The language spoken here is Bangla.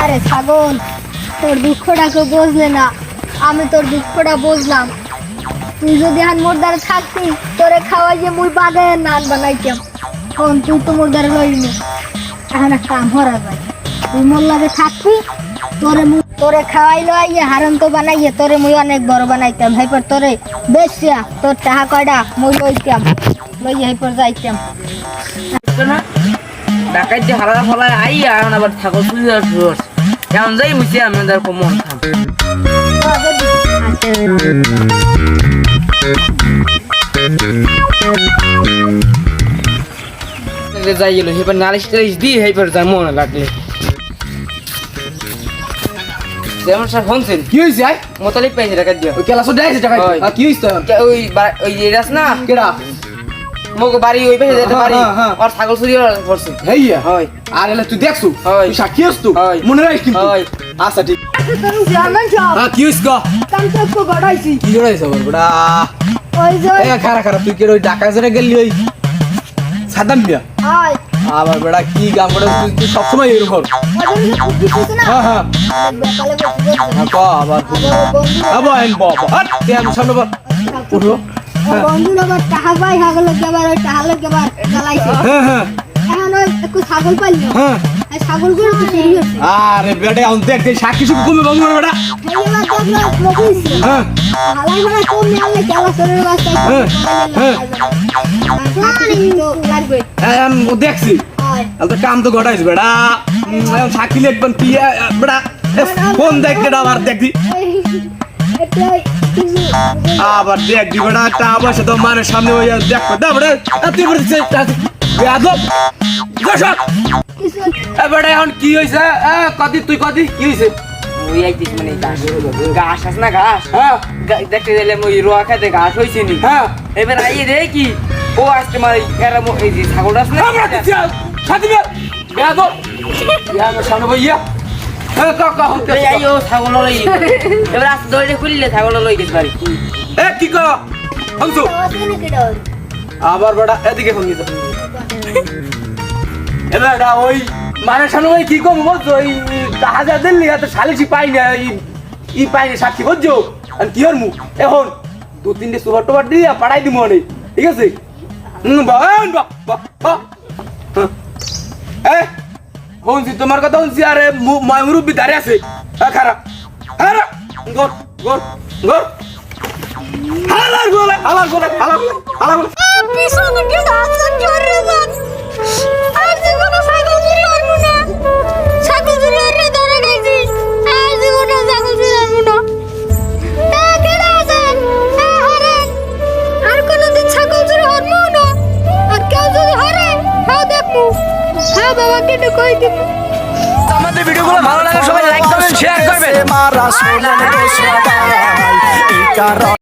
আরে ছাগল, তোর দুঃখটা কেউ বুঝলে না, আমি তোর দুঃখটা বুঝলাম। তুই যদি আর মোর দ্বারা থাকতি, তোরে খাওয়াই যে মুই বাগায় নান বানাইতাম। এখন তুই তো মোর দ্বারা রইনি, এখন একটা কাম করা যায়। তুই মোর লাগে থাকবি, তোরে খাওয়াইলো আইয়ে হারাম তো বানাইয়ে তোরে মুই অনেক বড় বানাইতাম। হাইপর তোরে বেশিয়া তোর টাকা কয়টা মুই লইতাম, লইয়ে হাইপর যাইতাম। ডাকাই যে হারা ফলায় আইয়া এখন আবার ছাগল চুরি কেমন যাই মুছে আমাদের মন খাম যাই গেল এবার নালিশ টালিশ দিই এইবার যার মনে লাগলে যেমন স্যার শুনছেন কি হইছে আই মোতালিক পাইছে টাকা দিয়া ওই কেলাসো দেইছে টাকা কি হইছে ওই ওই এরাস না কেডা মগ বাড়ি ওই পাশে যেতে পারি আর ছাগল চুরি করছে হেইয়া হয় আর এলা তুই দেখছু হয়। তুই সাক্ষী হস তুই হয়। মনে রাখিস কিন্তু হয়। আচ্ছা ঠিক তোর জামান সব কি হইছে গো কাম তো একটু গড়াইছি। কি জড়াইছ বড়া ওই যে এ খারা খারা তুই কে ওই ঢাকা জেরে গেলি ওই সাদাম মিয়া আয় আবার বড়া কি গাম করে তুই সব সময় এরকম কর ওদের যে খুব কিছু না হ্যাঁ বেকালে বসে ক আবার আবার আইন বাবা হাট তে আমি সামনে বল উঠলো বন্ধু আবার টাকা পাই হাগল কেবার ওই টাকা কেবার জ্বালাইছে। হ্যাঁ এখন ওই একটু ছাগল পাইল, হ্যাঁ এই ছাগলগুলো তো চুরি হচ্ছে। আরে বেটা অন দেখ দেখ সাক্ষী শুধু কমে বন্ধ বেটা এইবার দেখলো মকুইছে হ্যাঁ হালাই ভাড়া কম নিয়ে গেলা সরের বাস্তায় লাগবে। আমি দেখছি আয় তো কাম তো ঘটাইছ বেটা এখন সাক্ষী লিখবেন কি বেটা ফোন দেখ কেডা আবার দেখবি এটা কিছু আবার দেখবি বেটা তা অবশ্য তো মানের সামনে ওই দেখো দা বেটা তুই বলছিস বেয়াদব গসক কিছু এ বেটা এখন কি হইছে কদি তুই কদি কি হইছে ওই আইতিস মানে ঘাস আছে না ঘাস হ্যাঁ দেখতে গেলে ওই রোয়া খাতে ঘাস হয়েছে নি হ্যাঁ এবার আইয়ে রে কি ও আজকে মানে এরা এই যে ছাগলটা আছে না আমরা দিছি সাথী বেয়াদব আমার সামনে বইয়া হ্যাঁ কাকা হতে এই আইও ছাগল লই এবার আজ দড়ি খুললে ছাগল লই গেছ বাড়ি এ কি কর হামসু ওখানে কেডর আবার বেটা এদিকে ফোন দিছ এ বেটা ওই মানে সামনে ওই কি কম বলছো ওই তাহাজা দিল্লি এত সালিশি পাই না ই পাই না সাক্ষী বুঝছো আর কি হর মু এখন দু তিনটে সুপার টুপার দিয়া পাড়াই দিমু অনেক ঠিক আছে শুনছি তোমার কথা শুনছি আরে মুরব্বী দাঁড়িয়ে আছে খারাপ খারাপ গর গর গর হালার গোলা হালার গোলা হালার গোলা হালার গোলা পিছনে কি আসন জোরে যান আর জীবন ছাগল চুরি করব না, ছাগল চুরি করে ধরে গেছি আর জীবন ছাগল চুরি করব না। কেডা আছেন হরেন আর কোনদিন ছাগল চুরি করব না, আর কেউ যদি হরে হাও দেখবো হ্যাঁ বাবা কেটে কই দিব। আমাদের ভিডিওগুলো ভালো লাগে সবাই লাইক করবেন শেয়ার করবেন